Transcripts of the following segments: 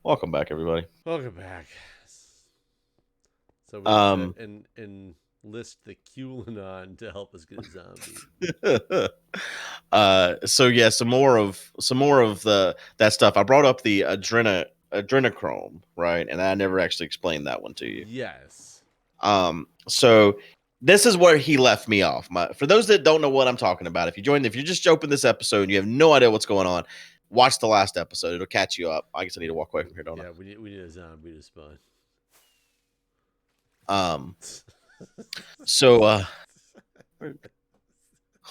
Welcome back, everybody. Welcome back. So we need to Um, enlist the QAnon to help us get a zombie. so yeah, some more of the that stuff. I brought up the adrenochrome, right? And I never actually explained that one to you. Yes. So this is where he left me off. For those that don't know what I'm talking about, if you're just opening this episode and you have no idea what's going on, watch the last episode. It'll catch you up. I guess I need to walk away from here, don't Yeah, we need a zombie to spawn. I? So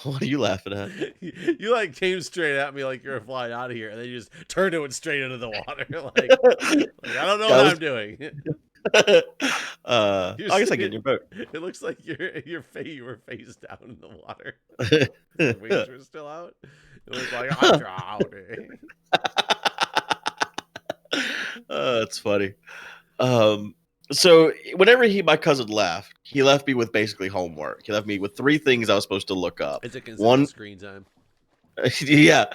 what are you laughing at? You like came straight at me like you're flying out of here, and then you just turned it straight into the water. like I don't know Yeah, what I I'm was. doing. I guess I get in your boat. It looks like you were face down in the water. Your wings were still out. It was like I'm drowning. That's funny. Um, so whenever my cousin left, he left me with basically homework. He left me with three things I was supposed to look up. Is it considered One, screen time? yeah,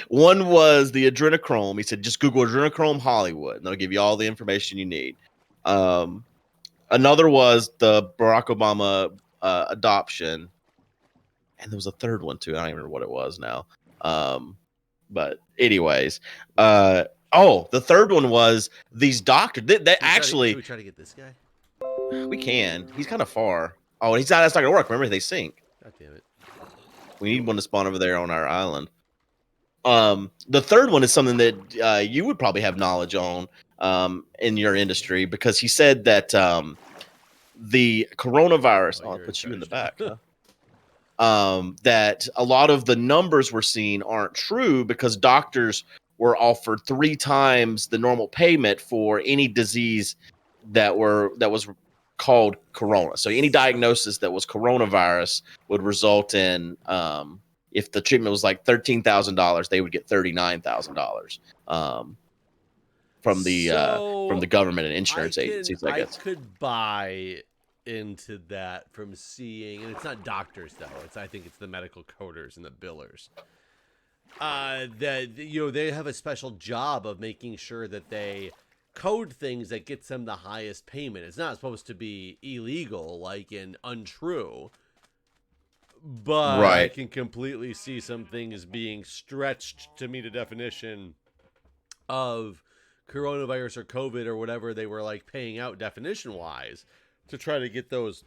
one was the adrenochrome. He said just Google adrenochrome Hollywood, and they'll give you all the information you need. Um, Another was the Barack Obama adoption, and there was a third one too. I don't even remember what it was now. Um, but anyways, uh, oh, the third one was these doctors. They Should actually we try to get this guy? we can. He's kind of far. Oh, he's not. That's not gonna work. Remember, they sink. God damn it! We need one to spawn over there on our island. The third one is something that you would probably have knowledge on in your industry because he said that the coronavirus. Oh, Oh, I'll you're put you in the charged. back. Huh? That a lot of the numbers we're seeing aren't true because doctors were offered three times the normal payment for any disease that was called corona. So any diagnosis that was coronavirus would result in if the treatment was like $13,000, they would get $39,000 from the So government and insurance agencies. I I guess. could buy into that from seeing, and it's not doctors though. I think it's the medical coders and the billers. That they have a special job of making sure that they code things that gets them the highest payment. It's not supposed to be illegal, like in untrue, but I Right. can completely see some things being stretched to meet a definition of coronavirus or COVID or whatever they were like paying out definition wise to try to get those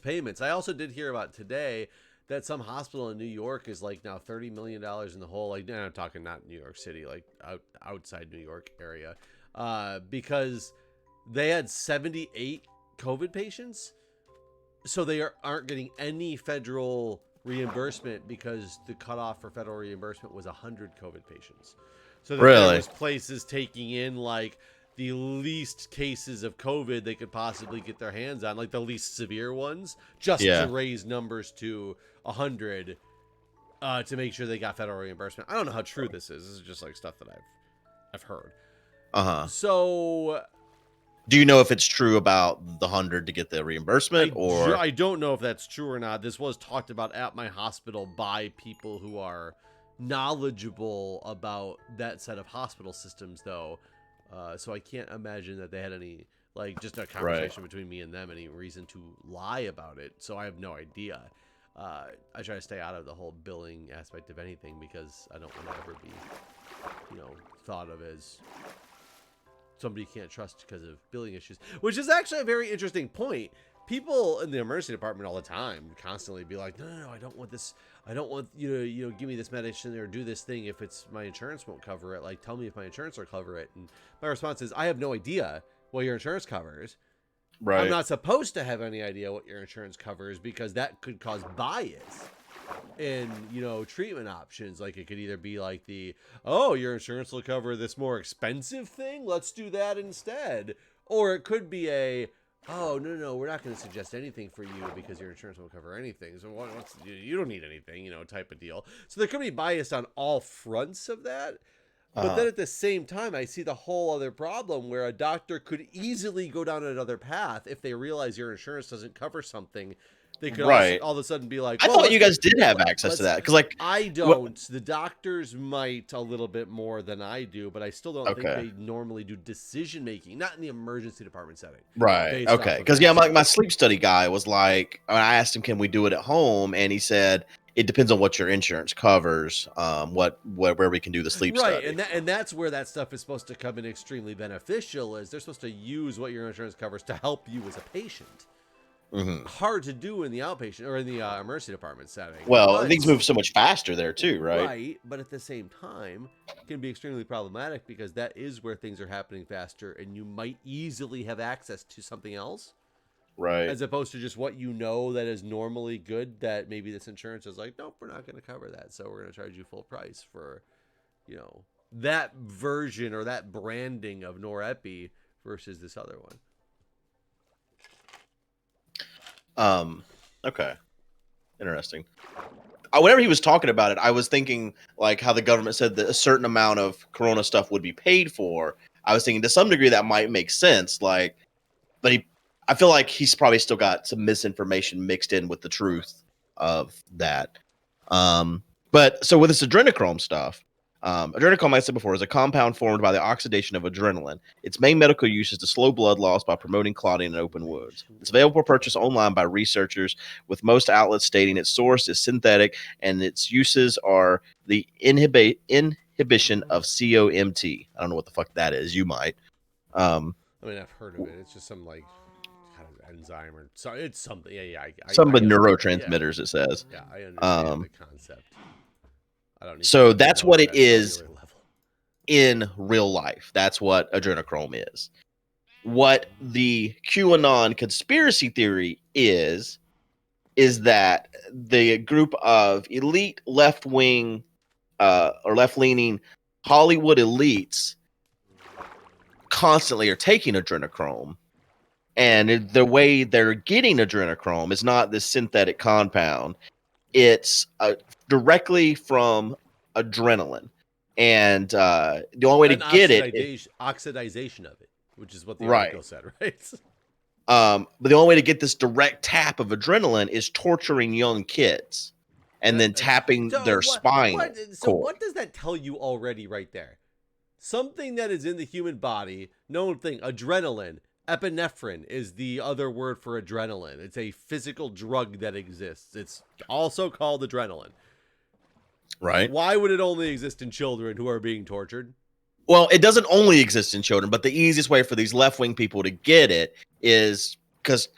payments. I also did hear about today that some hospital in New York is like now $30 million in the hole. Like, I'm talking not New York City, like outside New York area, because they had 78 COVID patients, so they aren't getting any federal reimbursement because the cutoff for federal reimbursement was 100 COVID patients. So that there Really. was places taking in like the least cases of COVID they could possibly get their hands on, like the least severe ones, just to Yeah. raise numbers to 100 to make sure they got federal reimbursement. I don't know how true this is. This is just like stuff that I've heard. Uh huh. So Do you know if it's true about the 100 to get the reimbursement or I don't know if that's true or not. This was talked about at my hospital by people who are knowledgeable about that set of hospital systems, though. So I can't imagine that they had any, like, just a right? conversation between me and them, any reason to lie about it. So I have no idea. I try to stay out of the whole billing aspect of anything because I don't want to ever be, thought of as somebody you can't trust because of billing issues, which is actually a very interesting point. People in the emergency department all the time constantly be like, no, I don't want this. I don't want you to, give me this medicine or do this thing if it's my insurance won't cover it. Like, tell me if my insurance will cover it. And my response is, I have no idea what your insurance covers. I'm Right. not supposed to have any idea what your insurance covers because that could cause bias in treatment options. Like, it could either be like your insurance will cover this more expensive thing, let's do that instead, or it could be no, we're not going to suggest anything for you because your insurance won't cover anything, so you don't need anything, type of deal. So there could be bias on all fronts of that. But then Uh at the same time, I see the whole other problem where a doctor could easily go down another path if they realize your insurance doesn't cover something They could also Right. all of a sudden be like, I well, thought you guys did have access to let's that because, like, I don't. The doctors might a little bit more than I do, but I still don't think okay, they normally do decision making, not in the emergency department setting. right, Based okay, off of because yeah, vaccine. my sleep study guy was like, I asked him, can we do it at home, and he said it depends on what your insurance covers, where we can do the sleep Right, study. and that's where that stuff is supposed to come in extremely beneficial. Is they're supposed to use what your insurance covers to help you as a patient. Hmm. Hard to do in the outpatient or in the emergency department setting. Well, But things move so much faster there too, right? right, but at the same time, it can be extremely problematic because that is where things are happening faster, and you might easily have access to something else Right. as opposed to just what you know that is normally good. That maybe this insurance is like, nope, we're not going to cover that, so we're going to charge you full price for, that version or that branding of Norepi versus this other one. Okay, interesting. Whenever he was talking about it, I was thinking like how the government said that a certain amount of Corona stuff would be paid for. I was thinking to some degree that might make sense, like, but I feel like he's probably still got some misinformation mixed in with the truth of that. Um, but so with this adrenochrome stuff, adrenochrome, like I said before, is a compound formed by the oxidation of adrenaline. Its main medical use is to slow blood loss by promoting clotting in open wounds. It's available for purchase online by researchers, with most outlets stating its source is synthetic and its uses are the inhibition of COMT. I don't know what the fuck that is. You might. Um, I mean, I've heard of it. It's just some like kind of enzyme or so. It's something. Yeah. some of I the yeah, neurotransmitters, it says. yeah. I understand Um, the concept. I don't need to so like that's know what it it at a is cellular level. in real life. That's what adrenochrome is. What the QAnon conspiracy theory is that the group of elite left wing or left leaning Hollywood elites constantly are taking adrenochrome. And the way they're getting adrenochrome is not this synthetic compound, it's directly from adrenaline. And the only way to An get it, oxidization of it, which is what the right. article said, right? But the only way to get this direct tap of adrenaline is torturing young kids and then tapping So their spinal cord. what does that tell you already right there? Something that is in the human body, known thing, adrenaline, epinephrine is the other word for adrenaline. It's a physical drug that exists. It's also called adrenaline. Right. Why would it only exist in children who are being tortured? Well, it doesn't only exist in children, but the easiest way for these left wing people to get it is because,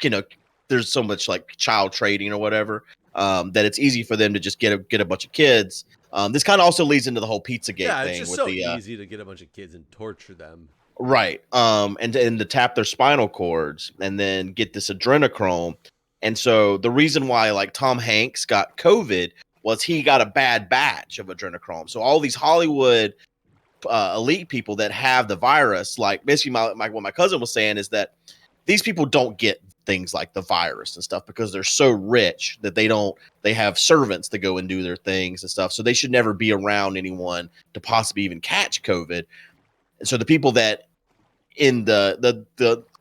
there's so much like child trading or whatever, that it's easy for them to just get a bunch of kids. This kind of also leads into the whole Pizzagate Yeah, it's thing just with so the easy to get a bunch of kids and torture them. right. And to tap their spinal cords and then get this adrenochrome. And so the reason why like Tom Hanks got COVID was he got a bad batch of adrenochrome. So all these Hollywood elite people that have the virus, like basically what my cousin was saying is that these people don't get things like the virus and stuff because they're so rich that they have servants to go and do their things and stuff. So they should never be around anyone to possibly even catch COVID. And so the people that in the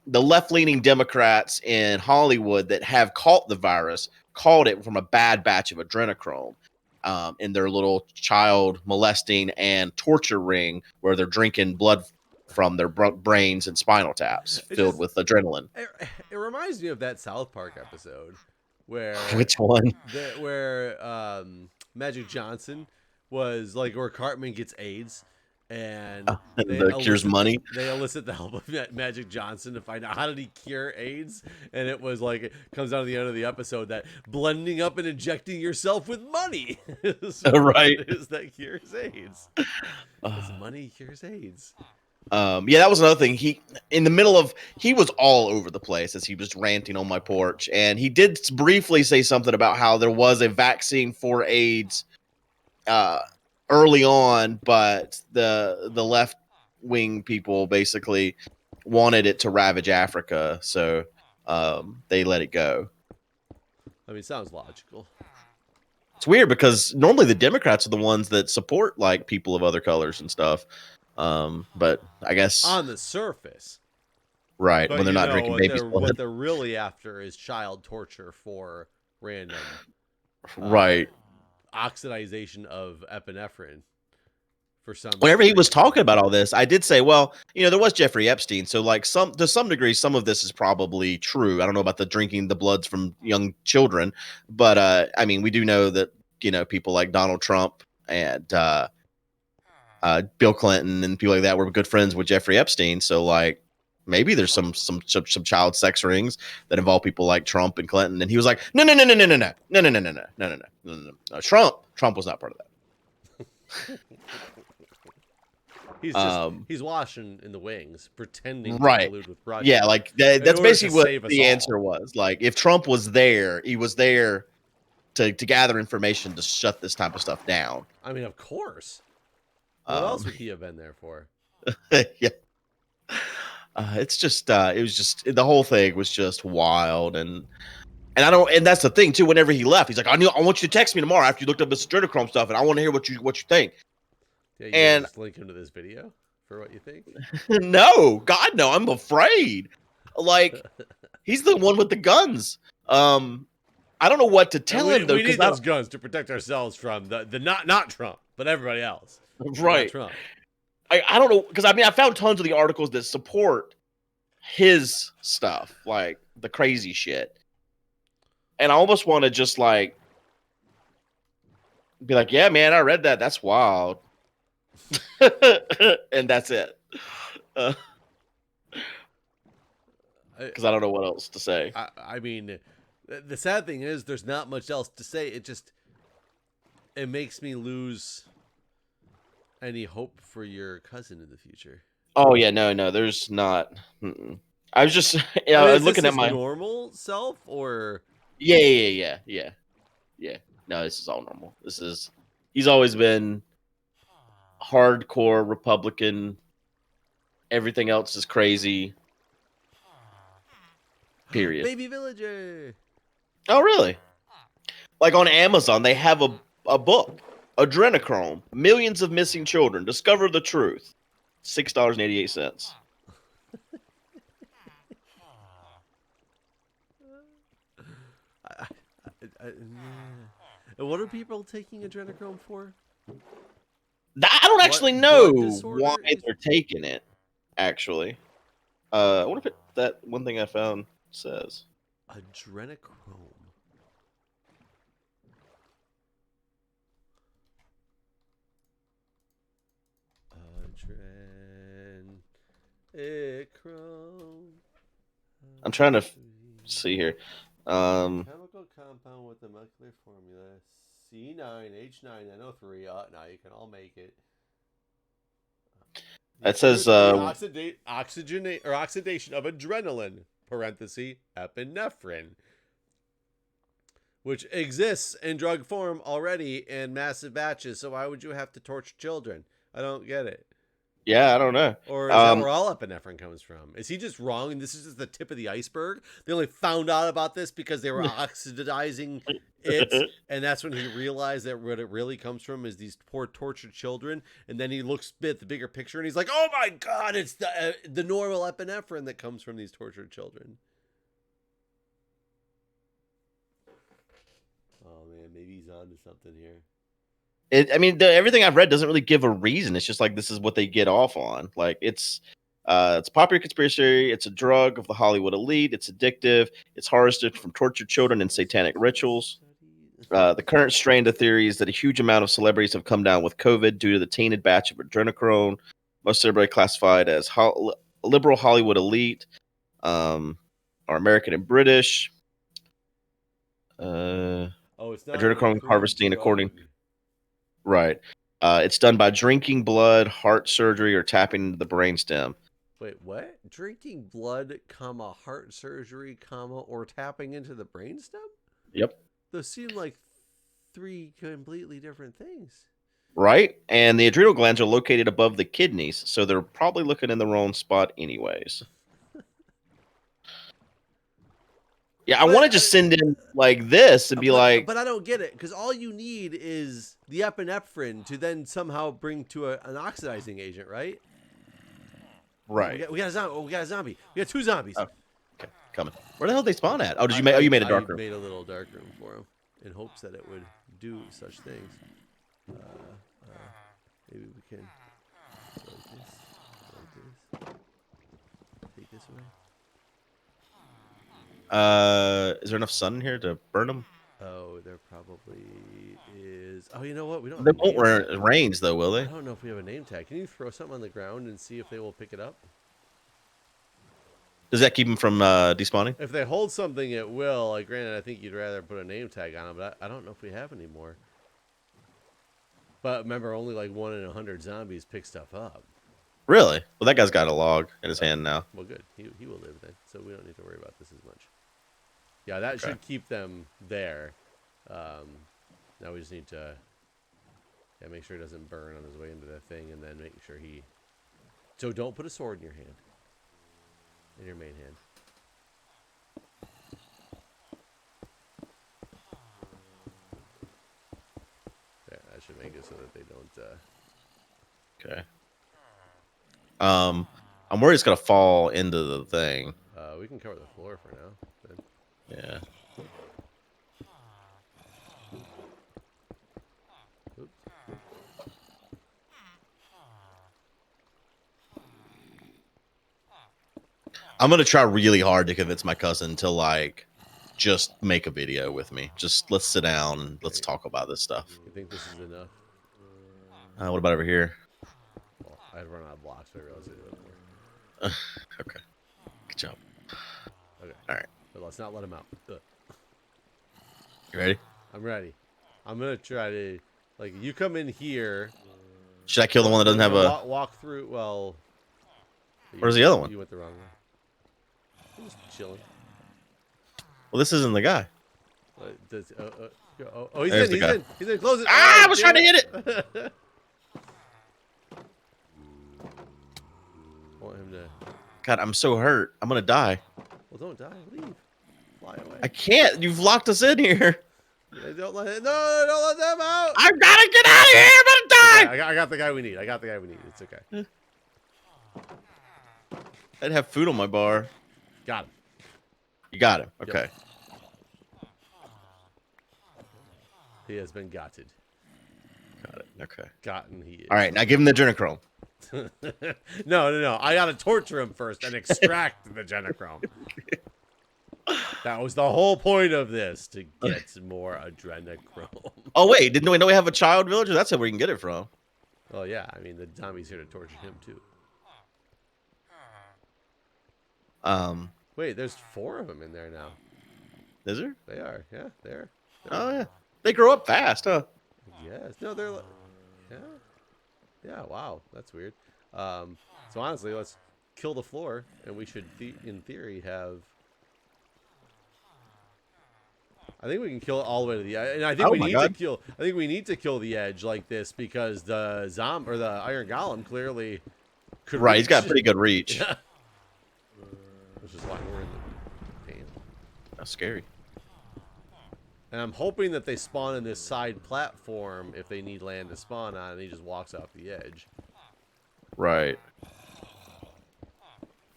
left-leaning Democrats in Hollywood that have caught the virus caught it from a bad batch of adrenochrome in their little child molesting and torture ring where they're drinking blood from their brains and spinal taps filled with adrenaline. It reminds me of that South Park episode where Which one? Magic Johnson was like, where Cartman gets AIDS, and The cures money. They elicit the help of Magic Johnson to find out how did he cure AIDS, and it was like it comes down to the end of the episode that blending up and injecting yourself with money is right is that cures AIDS. Money cures AIDS. Yeah, that was another thing. He was all over the place as he was ranting on my porch, and he did briefly say something about how there was a vaccine for AIDS early on, but the left wing people basically wanted it to ravage Africa, so they let it go. I mean, sounds logical. It's weird because normally the Democrats are the ones that support like people of other colors and stuff. But I guess on the surface, right, but when they're not drinking baby blood. what they're really after is child torture for random Right. oxidization of epinephrine for some. Whenever he was strange talking reason. about all this, I did say, well, there was Jeffrey Epstein, so like to some degree, some of this is probably true. I don't know about the drinking the bloods from young children, but I mean, we do know that people like Donald Trump and Bill Clinton and people like that were good friends with Jeffrey Epstein. So like maybe there's some child sex rings that involve people like Trump and Clinton. And he was like, no, no, no, no, no, no, no, no, no, no, no, no, no, no, no, no. Trump was not part of that. He's washing in the wings, pretending to Right. collude with Russia. Yeah, like in that's order to basically what save us the all. answer was. Like if Trump was there, he was there to gather information to shut this type of stuff down. I mean, of course. What else would he have been there for? Yeah. It's just it was just the whole thing was just wild and that's the thing too. Whenever he left, he's like, I want you to text me tomorrow after you looked up this adrenochrome stuff, and I want to hear what you think. Yeah, you And just link him to this video for what you think. no, God, no, I'm afraid. Like he's the one with the guns. I don't know what to tell him though. We need those guns to protect ourselves from the not Trump, but everybody else. Right. Not Trump. I don't know, because I mean I found tons of the articles that support his stuff, like the crazy shit. And I almost want to just like be like, yeah, man, I read that. That's wild. And that's it. Because I don't know what else to say. I mean, the sad thing is there's not much else to say. It makes me lose any hope for your cousin in the future. Oh yeah, no, there's not. I was just I was looking at my normal self, or yeah. No, this is all normal. He's always been hardcore Republican. Everything else is crazy. Period. Baby villager. Oh really? Like on Amazon, they have a book, Adrenochrome: Millions of Missing Children. Discover the Truth. $6.88. What are people taking adrenochrome for? I don't actually know why they're taking it. Actually, I wonder if that one thing I found says Adrenochrome. I'm trying to see here. Chemical compound with the molecular formula C9H9NO3. Now you can all make it. It says oxidation of adrenaline (parenthesis epinephrine), which exists in drug form already in massive batches. So why would you have to torture children? I don't get it. Yeah, I don't know. Or is that where all epinephrine comes from? Is he just wrong and this is just the tip of the iceberg? They only found out about this because they were oxidizing it, and that's when he realized that what it really comes from is these poor tortured children. And then he looks at the bigger picture and he's like, "Oh my God, it's the normal epinephrine that comes from these tortured children." Oh man, maybe he's onto something here. Everything I've read doesn't really give a reason. It's just like this is what they get off on. Like it's a popular conspiracy theory. It's a drug of the Hollywood elite. It's addictive. It's harvested from tortured children and satanic rituals. The current strain of the theory is that a huge amount of celebrities have come down with COVID due to the tainted batch of adrenochrome. Most everybody classified as liberal Hollywood elite, are American and British. It's not adrenochrome harvesting according. Right. It's done by drinking blood, heart surgery, or tapping into the brainstem. Wait, what? Drinking blood, heart surgery, or tapping into the brainstem? Yep. Those seem like three completely different things. Right? And the adrenal glands are located above the kidneys, so they're probably looking in the wrong spot anyways. Yeah, I want to just send in like this and be like... But I don't get it, because all you need is the epinephrine to then somehow bring to an oxidizing agent, right? Right. We got a zombie. We got two zombies. Oh, okay. Coming. Where the hell did they spawn at? Oh, did you make? Oh, you made a dark room. I made a little dark room for him in hopes that it would do such things. Maybe we can like this. Take this away. Is there enough sun in here to burn them? Oh, there probably is. Oh, you know what? We don't. They Have a won't name tag. range though, will I they? don't know if we have a name tag. Can you throw something on the ground and see if they will pick it up? Does that keep them from despawning? If they hold something, it will. Like, granted, I think you'd rather put a name tag on it, but I don't know if we have any more. But remember, only like 1 in 100 zombies pick stuff up. Really? Well, that guy's got a log in his hand now. Well, good. He will live then, so we don't need to worry about this as much. Yeah, that should keep them there. Now we just need to make sure it doesn't burn on his way into the thing, and then make sure he... So don't put a sword in your hand. In your main hand. Yeah, that should make it so that they don't... Okay. I'm worried it's gonna fall into the thing. We can cover the floor for now. Then. Yeah. Oops. I'm gonna try really hard to convince my cousin to like just make a video with me. Just let's sit down and let's talk about this stuff. You think this is enough? What about over here? Well, I'd run out of blocks, so I realized I did it. Okay. Good job. Okay. All right. But let's not let him out. Ugh. You ready? I'm ready. I'm gonna try to like you come in here. Should I kill the one that doesn't have a? Walk through? Well, Where's the other one? You went the wrong way. I'm just chilling. Well, this isn't the guy. He's in. He's in. Close it. Ah, I was trying to hit it. Want him to. God, I'm so hurt. I'm gonna die. Well, don't die. Leave. Fly away. I can't. You've locked us in here. Don't let them out. I've gotta get out of here. I'm gonna die. Okay, I got the guy we need. It's okay. I'd have food on my bar. Got him. You got him. Okay. Yep. He has been gotted. Got it. Okay. Gotten he is. All right, now give him the adrenochrome. No. I gotta torture him first and extract the genochrome. That was the whole point of this, to get more adrenochrome. Oh wait, didn't we know we have a child villager? That's where we can get it from. Well, yeah. I mean, the zombie's here to torture him too. Wait, there's 4 of them in there now. Is there? They are. Yeah, they're. Oh yeah. They grow up fast, huh? Yes. No, they're. Yeah. Yeah. Wow, that's weird. So honestly, let's kill the floor, and we should, in theory, have. I think we can kill it all the way to the edge, and I think we need to kill. I think we need to kill the edge like this because the or the Iron Golem clearly could. Right, he's got pretty good reach. Yeah. Which is why we're in the pain. That's scary. And I'm hoping that they spawn in this side platform if they need land to spawn on, and he just walks off the edge. Right.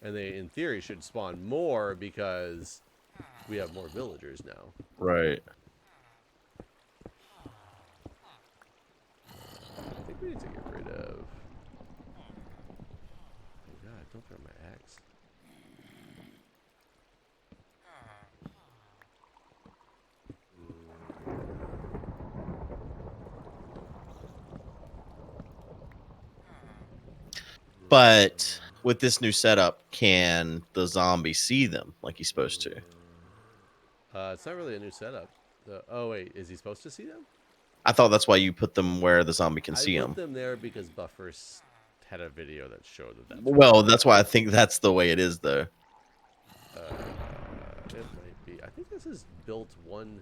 And they, in theory, should spawn more because we have more villagers now. Right. I think we need to get rid of... Oh God, don't throw my axe. But with this new setup, can the zombie see them like he's supposed to? It's not really a new setup. Oh wait, is he supposed to see them? I thought that's why you put them where the zombie can see I them. put them there because Buffers had a video that showed that. Well, that's why I think that's the way it is, though. It might be. I think this is built one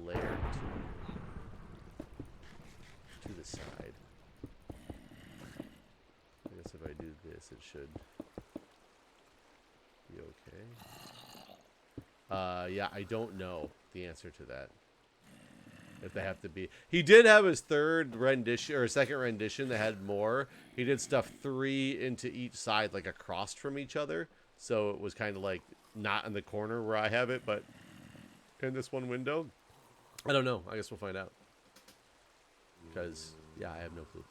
layer to the side. I guess if I do this, it should be okay. Yeah, I don't know the answer to that. If they have to be, he did have his third rendition or second rendition that had more. He did stuff 3 into each side, like across from each other. so it was kind of like not in the corner where I have it, but in this one window. I don't know. I guess we'll find out. Because yeah, I have no clue.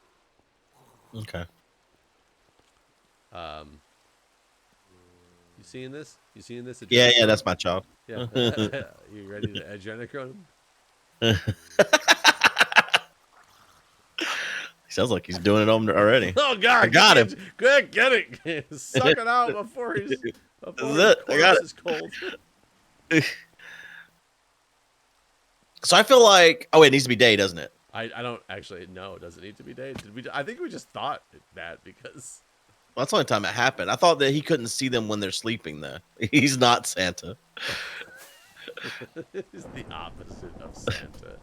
Okay. You seeing this? You seeing this? Yeah, that's my child. Yeah. You ready to adrenochrome him? He sounds like he's doing it already. Oh God! I got him. Good, get it. Suck it out before his it. I got it. is cold. So I feel like, oh, it needs to be day, doesn't it? I don't actually know. Does it need to be day? Did we? I think we just thought that because. Well, that's the only time it happened. I thought that he couldn't see them when they're sleeping, though. He's not Santa. He's the opposite of Santa.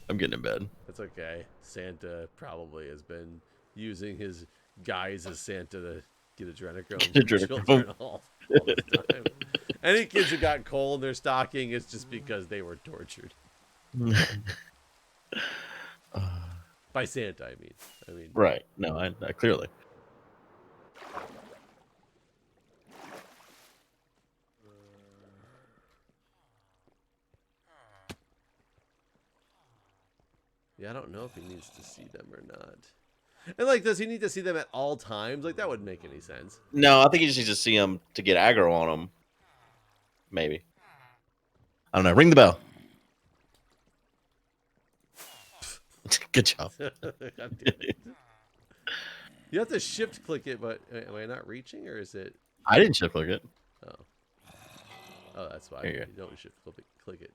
I'm getting in bed. That's okay. Santa probably has been using his guise as Santa to get adrenochrome from children all the time. Any kids who got coal in their stocking, it's just because they were tortured. By Santa, I mean. Right. No, I clearly. Yeah, I don't know if he needs to see them or not. And like, does he need to see them at all times? Like, that wouldn't make any sense. No, I think he just needs to see them to get aggro on them. Maybe. I don't know. Ring the bell. Good job. God damn it. You have to shift click it, but am I not reaching, or is it? I didn't shift click it. Oh, that's why There you you don't shift click it.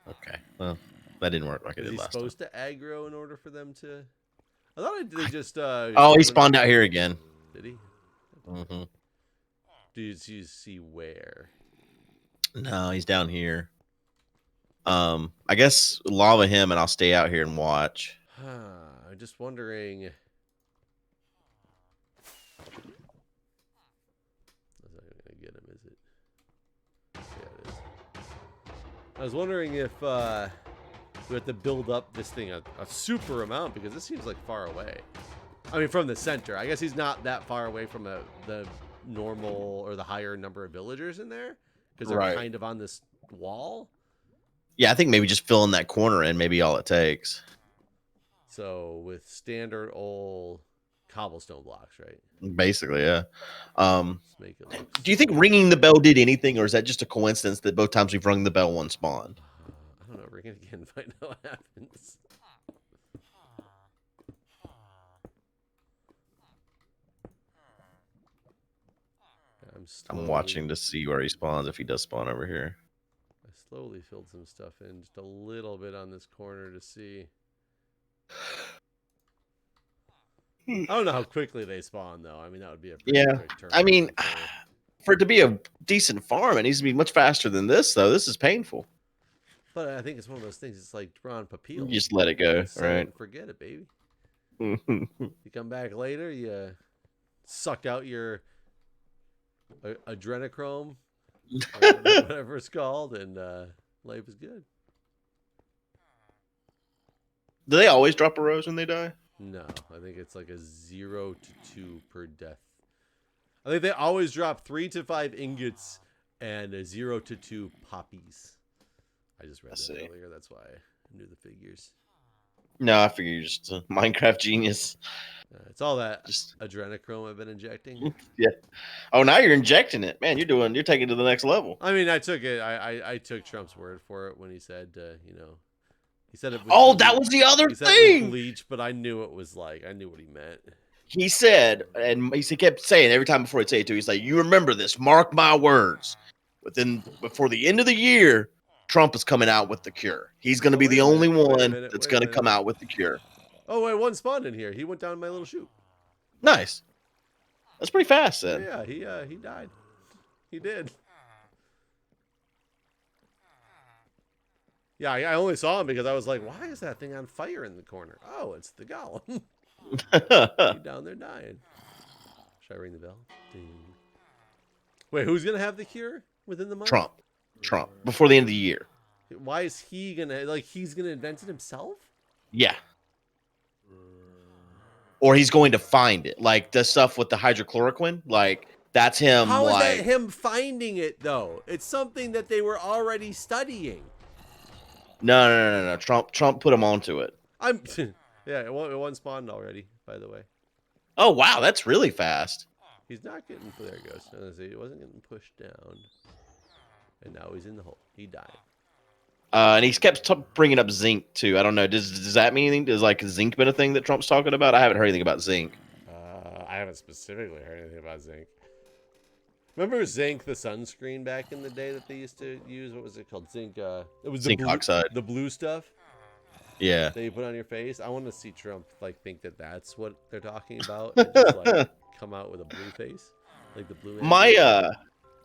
Okay. Well, that didn't work like it Is did he last time. supposed to aggro in order for them to? I thought they just. Oh, he spawned out here again. Did he? Mm-hmm. Do you see where? No, he's down here. I guess lava him, and I'll stay out here and watch. I'm just wondering. That's not gonna get him, is it? Yeah, it is. I was wondering if we have to build up this thing a super amount, because this seems like far away. I mean, from the center. I guess he's not that far away from the normal or the higher number of villagers in there, because they're kind of on this wall. Yeah, I think maybe just filling that corner in, maybe all it takes. So with standard old cobblestone blocks, right? Basically, yeah. Let's make it look Do you think ringing the bell did anything, or is that just a coincidence that both times we've rung the bell, one spawned? I don't know. Ring it again. Find out what happens. I'm watching to see where he spawns, if he does spawn over here. I slowly filled some stuff in just a little bit on this corner to see. I don't know how quickly they spawn, though. I mean, that would be a pretty quick turn. I mean, for it to be a decent farm, it needs to be much faster than this, though. This is painful. But I think it's one of those things. It's like drawing papille. You just let it go, right? Forget it, baby. You come back later, you suck out your adrenochrome, or whatever it's called, and life is good. Do they always drop a rose when they die? No, I think it's like a 0 to 2 per death. I think they always drop 3 to 5 ingots and a 0 to 2 poppies. I just read that earlier. That's why I knew the figures. No, I figure you're just a Minecraft genius. It's all that adrenochrome I've been injecting. Yeah. Oh, now you're injecting it, man. You're taking it to the next level. I mean, I took it. I took Trump's word for it when he said, he said it. Oh, that was the other thing. Bleach, but I knew it was I knew what he meant. He said, and he kept saying every time before he'd say it to you, he's like, "You remember this? Mark my words. Before the end of the year, Trump is coming out with the cure. He's going to be the only one that's going to come out with the cure." Oh, wait, one spawned in here. He went down my little chute. Nice. That's pretty fast, then. Yeah, he died. He did. Yeah, I only saw him because I was like, why is that thing on fire in the corner? Oh, it's the golem. He's down there dying. Should I ring the bell? Ding. Wait, who's going to have the cure within the month? Trump. Before the end of the year. Why is he going to, he's going to invent it himself? Yeah. or he's going to find it. Like the stuff with the hydrochloroquine, like that's him. How is that Like him finding it though? It's something that they were already studying. no. Trump put him onto it. I'm yeah, it wasn't spawned already, by the way. Oh wow, that's really fast. He's not getting there it goes. Let's see, he wasn't getting pushed down. And now he's in the hole. He died. And he's kept bringing up zinc too. I don't know. Does that mean anything? Does like zinc been a thing that Trump's talking about? I haven't heard anything about zinc. I haven't specifically heard anything about zinc. Remember zinc, the sunscreen back in the day that they used to use? What was it called? Zinc. It was zinc oxide. The blue stuff. Yeah. That you put on your face. I want to see Trump like think that that's what they're talking about, and just like come out with a blue face, like the blue.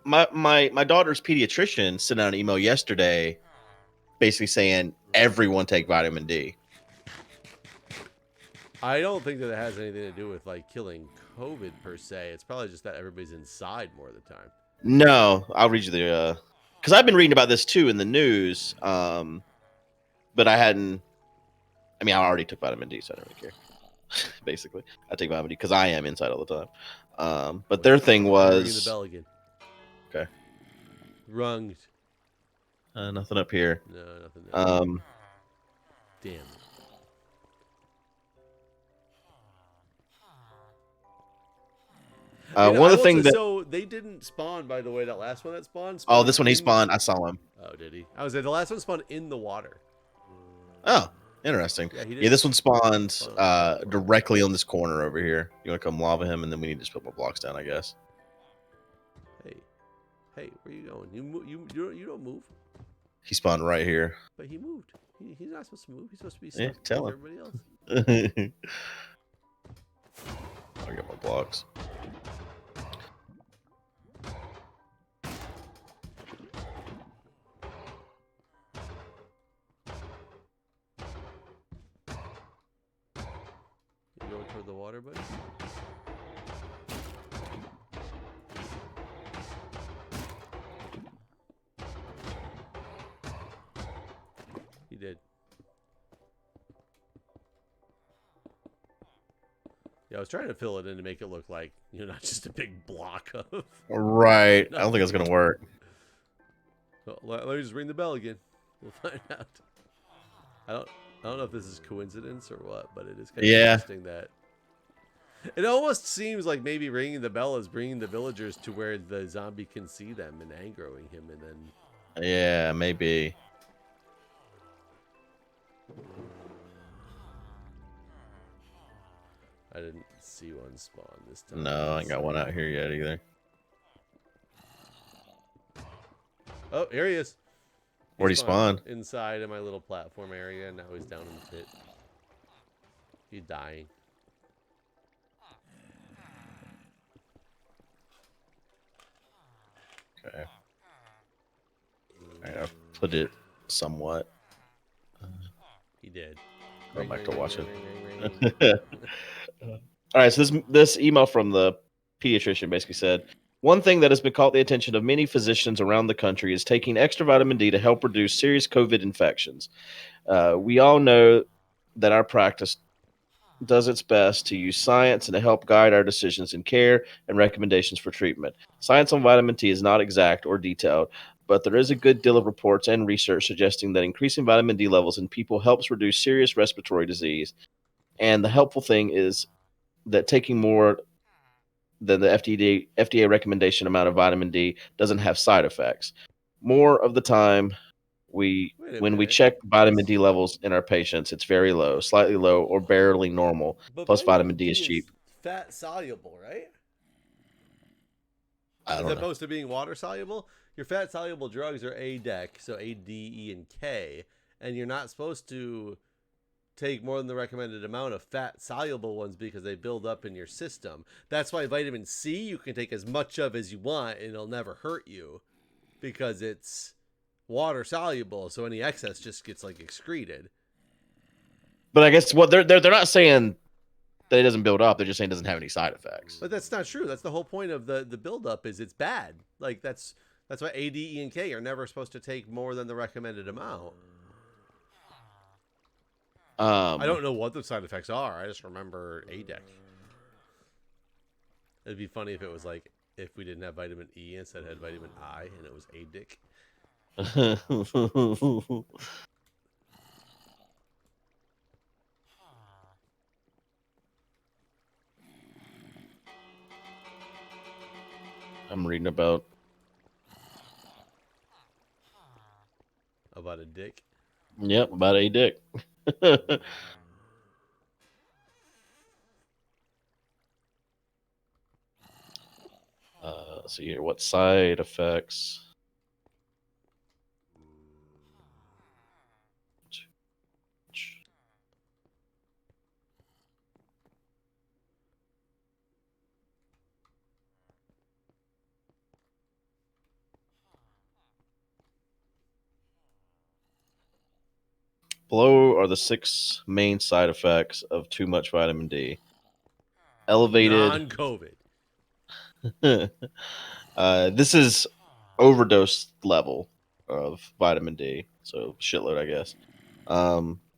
My daughter's pediatrician sent out an email yesterday, basically saying everyone take vitamin D. I don't think that it has anything to do with like killing COVID per se. It's probably just that everybody's inside more of the time. No, I'll read you the because I've been reading about this too in the news. But I hadn't. I mean, I already took vitamin D, so I don't really care. Basically, I take vitamin D because I am inside all the time. But their thing was ringing the bell again. Okay. Runged. Nothing up here. No, nothing. Damn. One of the things that so they didn't spawn, by the way. That last one that spawned. Oh, this one he spawned. I saw him. Oh, did he? I was like, the last one spawned in the water. Oh, interesting. Yeah, this one spawned directly on this corner over here. You want to come lava him, and then we need to just put more blocks down, I guess. Hey, where you going? You don't move. He spawned right here. But he moved. He's not supposed to move. He's supposed to be Yeah, tell like him. everybody else. I got my blocks. You going toward the water, buddy? He did. Yeah, I was trying to fill it in to make it look like, not just a big block of. Right. I don't think it's gonna work. Well, let me just ring the bell again. We'll find out. I don't know if this is coincidence or what, but it is kind of interesting that it almost seems like maybe ringing the bell is bringing the villagers to where the zombie can see them and angering him, and then. Yeah, maybe. I didn't see one spawn this time. No, I ain't got one out here yet either. Oh, here he is. Where'd he spawn? Inside of my little platform area, and now he's down in the pit. He's dying. Okay. Alright, I'll put it somewhat. He did. Go back to watching. All right, so this email from the pediatrician basically said, one thing that has been caught the attention of many physicians around the country is taking extra vitamin D to help reduce serious COVID infections. We all know that our practice does its best to use science and to help guide our decisions in care and recommendations for treatment. Science on vitamin D is not exact or detailed, but there is a good deal of reports and research suggesting that increasing vitamin D levels in people helps reduce serious respiratory disease. And the helpful thing is that taking more than the FDA recommendation amount of vitamin D doesn't have side effects. More of the time, when we check vitamin D levels in our patients, it's very low, slightly low, or barely normal. But Plus, vitamin D is cheap. Fat soluble, right? I don't As know. opposed to being water soluble, your fat soluble drugs are ADEC, so A, D, E, and K, and you're not supposed to take more than the recommended amount of fat soluble ones because they build up in your system. That's why vitamin C you can take as much of as you want and it'll never hurt you because it's water soluble, so any excess just gets like excreted. But I guess what they're not saying that it doesn't build up, they're just saying it doesn't have any side effects. But that's not true. That's the whole point of the build up is it's bad. Like that's why A, D, E, and K are never supposed to take more than the recommended amount. I don't know what the side effects are. I just remember ADEC. It'd be funny if it was like if we didn't have vitamin E instead had vitamin I and it was ADEC. I'm reading about A dick. Yep, about a dick. Let's see here. What side effects? Below are the 6 main side effects of too much vitamin D. Elevated. Non-COVID. This is overdose level of vitamin D, so shitload, I guess.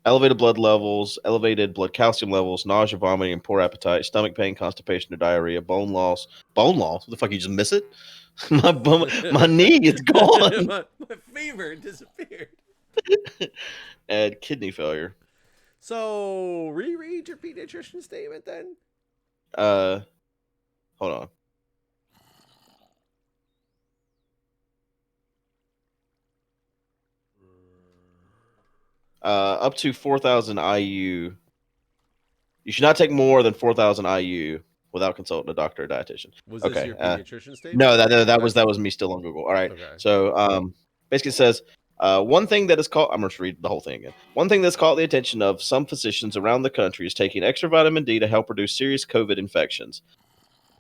Elevated blood levels, elevated blood calcium levels, nausea, vomiting, poor appetite, stomach pain, constipation, or diarrhea, bone loss. Bone loss? What the fuck? You just miss it? my knee is gone. my fever disappeared. And kidney failure. So reread your pediatrician statement then. Hold on. Up to 4,000 IU. You should not take more than 4,000 IU without consulting a doctor or dietitian. Was this your pediatrician statement? No, that was me still on Google. All right. Okay. So basically it says one thing that is called. I'm going to read the whole thing again. One thing that's caught the attention of some physicians around the country is taking extra vitamin D to help reduce serious COVID infections.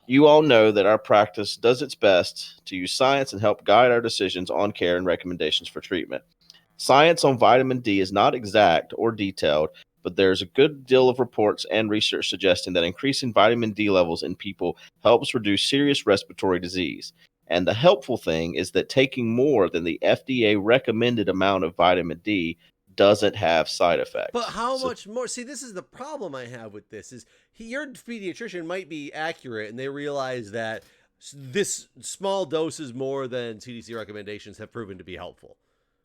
You all know that our practice does its best to use science and help guide our decisions on care and recommendations for treatment. Science on vitamin D is not exact or detailed, but there's a good deal of reports and research suggesting that increasing vitamin D levels in people helps reduce serious respiratory disease. And the helpful thing is that taking more than the FDA recommended amount of vitamin D doesn't have side effects. But how much more? See, this is the problem I have with this is your pediatrician might be accurate and they realize that this small doses more than CDC recommendations have proven to be helpful.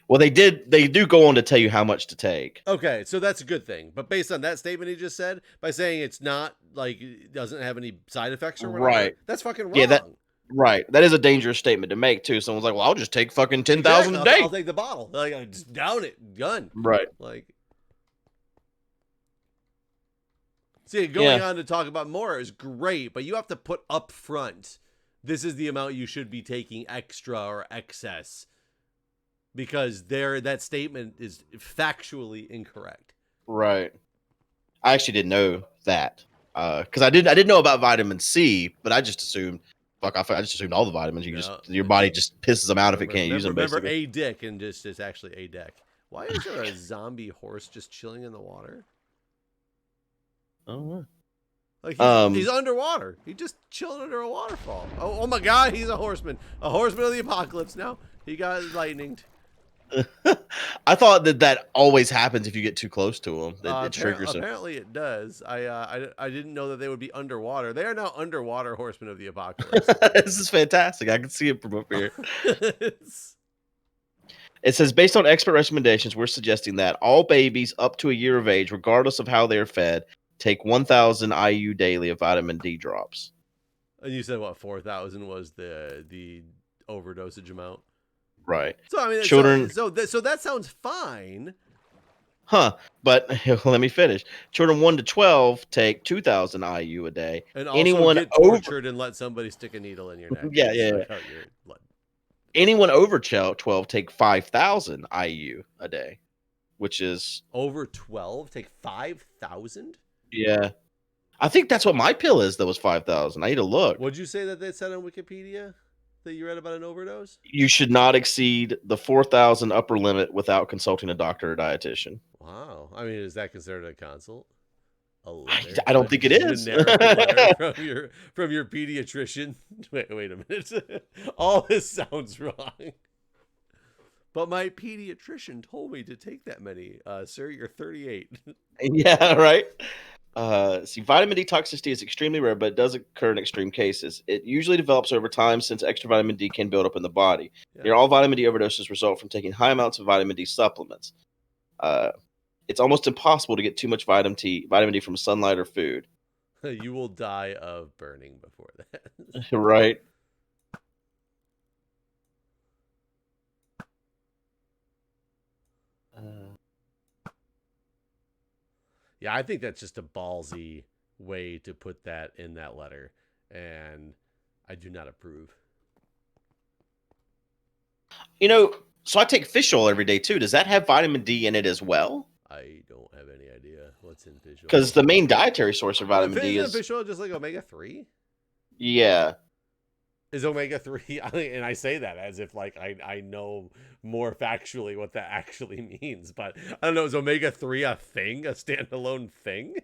Well, they do go on to tell you how much to take. Okay, so that's a good thing. But based on that statement he just said, by saying it's not like it doesn't have any side effects or whatever, right? That's fucking wrong. Yeah, that is a dangerous statement to make too. Someone's like, "Well, I'll just take fucking 10,000 a day. I'll take the bottle. Like, just down it, gun." Right. Like, see, going on to talk about more is great, but you have to put up front, this is the amount you should be taking extra or excess. Because that statement is factually incorrect. Right. I actually didn't know that because I didn't know about vitamin C, but I just assumed I just assumed all the vitamins your body just pisses them out if it can't use them. Remember a dick and just it's actually a deck. Why is there a zombie horse just chilling in the water? Oh. Like he's underwater. He's just chilling under a waterfall. Oh my God, he's a horseman. A horseman of the apocalypse now. He got lightninged. I thought that always happens if you get too close to them. It triggers them. Apparently it does. I didn't know that they would be underwater. They are now underwater horsemen of the apocalypse. This is fantastic. I can see it from up here. It says, based on expert recommendations, we're suggesting that all babies up to a year of age, regardless of how they're fed, take 1,000 IU daily of vitamin D drops. And you said what 4,000 was the overdosage amount? Right. So I mean, children. So that sounds fine. Huh. But let me finish. Children 1 to 12 take 2,000 IU a day. And also get tortured and let somebody stick a needle in your neck. Yeah. Anyone over 12 take 5,000 IU a day, which is over 12 take 5,000. Yeah, I think that's what my pill is. That was 5,000. I need to look. What'd you say that they said on Wikipedia? That you read about an overdose? You should not exceed the 4,000 upper limit without consulting a doctor or dietitian. Wow. I mean, is that considered a consult? I don't think it is. from your pediatrician. Wait a minute. All this sounds wrong. But my pediatrician told me to take that many. Sir, you're 38. Yeah, right. See, vitamin D toxicity is extremely rare, but it does occur in extreme cases. It usually develops over time since extra vitamin D can build up in the body. Yeah. Near all vitamin D overdoses result from taking high amounts of vitamin D supplements. It's almost impossible to get too much vitamin D from sunlight or food. You will die of burning before that. Right. Yeah, I think that's just a ballsy way to put that in that letter, and I do not approve. So I take fish oil every day too. Does that have vitamin D in it as well? I don't have any idea what's in fish oil. Because the main dietary source of vitamin D Isn't is fish oil just like omega-3? yeah. Is omega-3, and I say that as if like I know more factually what that actually means, but I don't know, is omega-3 a thing, a standalone thing?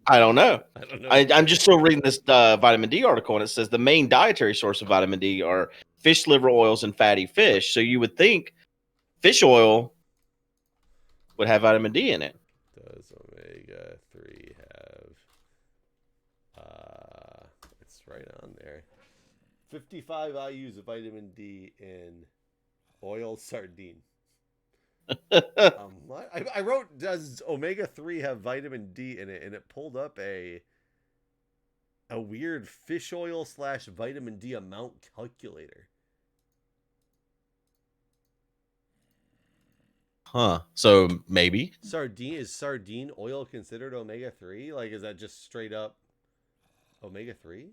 I don't know. I don't know. I'm just still reading this vitamin D article, and it says the main dietary source of vitamin D are fish liver oils and fatty fish. So you would think fish oil would have vitamin D in it. Does omega-3 have it's right on there. 55 IUs of vitamin D in oil sardine. I wrote, does omega-3 have vitamin D in it? And it pulled up a weird fish oil / vitamin D amount calculator. Huh. So maybe. Is sardine oil considered omega-3? Like, is that just straight up omega-3?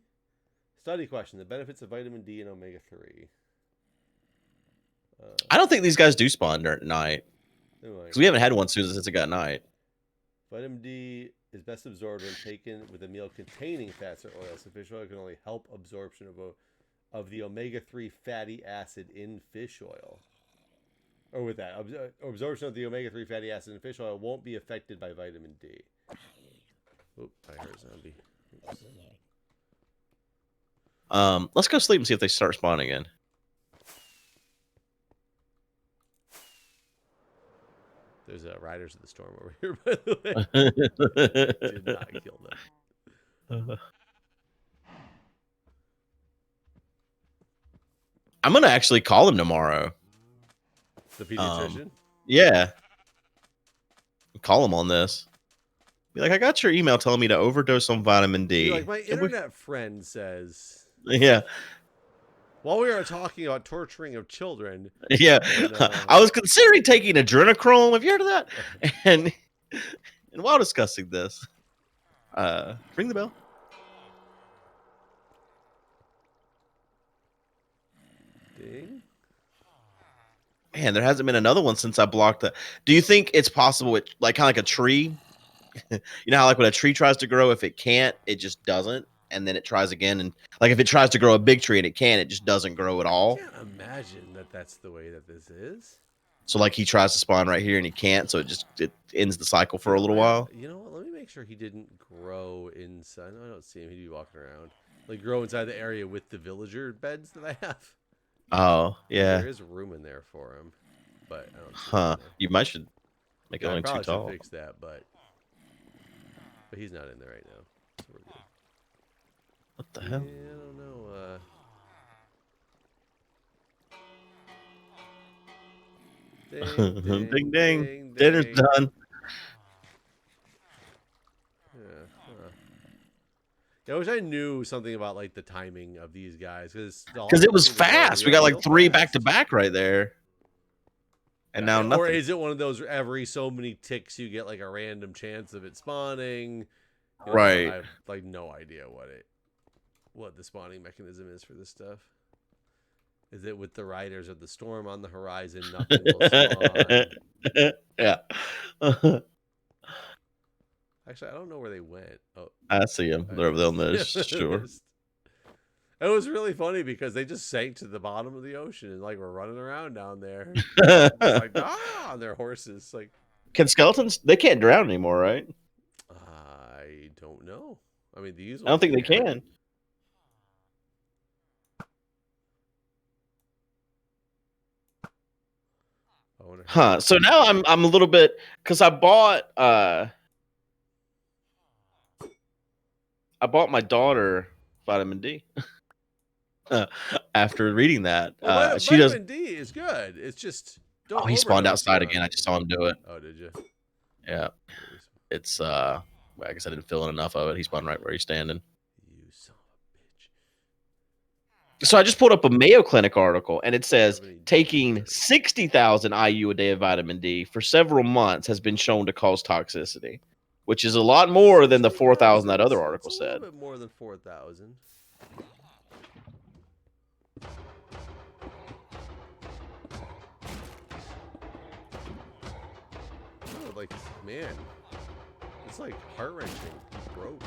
Study question: the benefits of vitamin D and omega-3. I don't think these guys do spawn during night. Because we haven't had one since it got night. Vitamin D is best absorbed when taken with a meal containing fats or oils. So fish oil can only help absorption of the omega-3 fatty acid in fish oil. Or with that, absorption of the omega-3 fatty acid in fish oil won't be affected by vitamin D. Oop, I heard a zombie. Oops. Let's go sleep and see if they start spawning again. There's Riders of the Storm over here, by the way. Did not kill them. I'm gonna actually call him tomorrow. The pediatrician? Yeah. Call him on this. Be like, I got your email telling me to overdose on vitamin D. Like, my internet friend says. Yeah. While we are talking about torturing of children. Yeah. I was considering taking adrenochrome. Have you heard of that? And while discussing this, ring the bell. Ding. Man, there hasn't been another one since I blocked that. Do you think it's possible it like kind of like a tree? You know how like when a tree tries to grow, if it can't, it just doesn't, and then it tries again, and like if it tries to grow a big tree and it can't, it just doesn't grow at all. I can't imagine that that's the way that this is. So like he tries to spawn right here and he can't, so it ends the cycle for a little while. You know what? Let me make sure he didn't grow inside. No, I don't see him. He'd be walking around. Like grow inside the area with the villager beds that I have. Oh yeah. There is room in there for him, but I don't see Huh? You might should make it only too tall. Fix that, but he's not in there right now, so we're good. What the hell? Yeah, I don't know. Ding, Ding, ding. Dinner's done. Yeah, I wish I knew something about like the timing of these guys because it was fast. We got like 3 back to back right there, and now nothing. Or is it one of those every so many ticks you get like a random chance of it spawning? You know, right. I have like no idea what the spawning mechanism is for this stuff. Is it with the Riders of the Storm on the horizon? Nothing will spawn. Yeah. Actually, I don't know where they went. Oh, I see them. They're over there on the shore. It was really funny because they just sank to the bottom of the ocean and like were running around down there, like on their horses. Like, can skeletons? They can't drown anymore, right? I don't know. I mean, these. I don't think they can. wonder Huh. So now I'm a little bit, because I bought my daughter vitamin D after reading that. Well, She does. vitamin D is good. It's just don't Oh, he spawned overdose outside on again. I it. just saw him do it. Oh, did you? Yeah. It's well, I guess I didn't fill in enough of it. He spawned right where he's standing. You son of a bitch. So I just pulled up a Mayo Clinic article, and it says 70 taking 60,000 IU a day of vitamin D for several months has been shown to cause toxicity, which is a lot more than the 4,000 that other article It's a said. little bit more than 4,000. Oh, like, man, it's like heart wrenching. He's broke.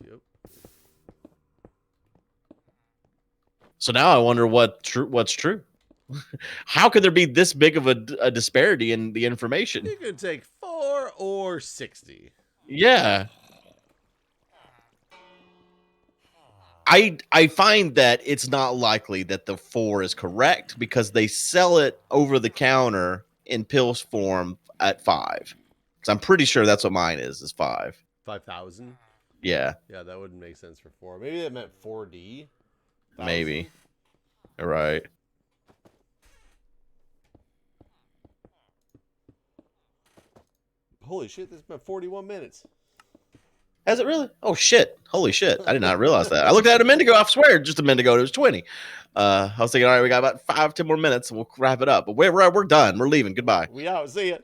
Yep. So now I wonder what's true. How could there be this big of a disparity in the information? You could take 4 or 60. Yeah. I find that it's not likely that the 4 is correct because they sell it over the counter in pills form at 5. So I'm pretty sure that's what mine is 5. 5,000? Yeah. Yeah, that wouldn't make sense for 4. Maybe that meant 4D? 1,000? Maybe. All right. Holy shit, this has been 41 minutes. Has it really? Oh shit! Holy shit! I did not realize that. I looked at it a minute ago. I swear, just a minute ago, it was 20. I was thinking, all right, we got about 5-10 more minutes, and we'll wrap it up. But we're done. We're leaving. Goodbye. We out. See ya.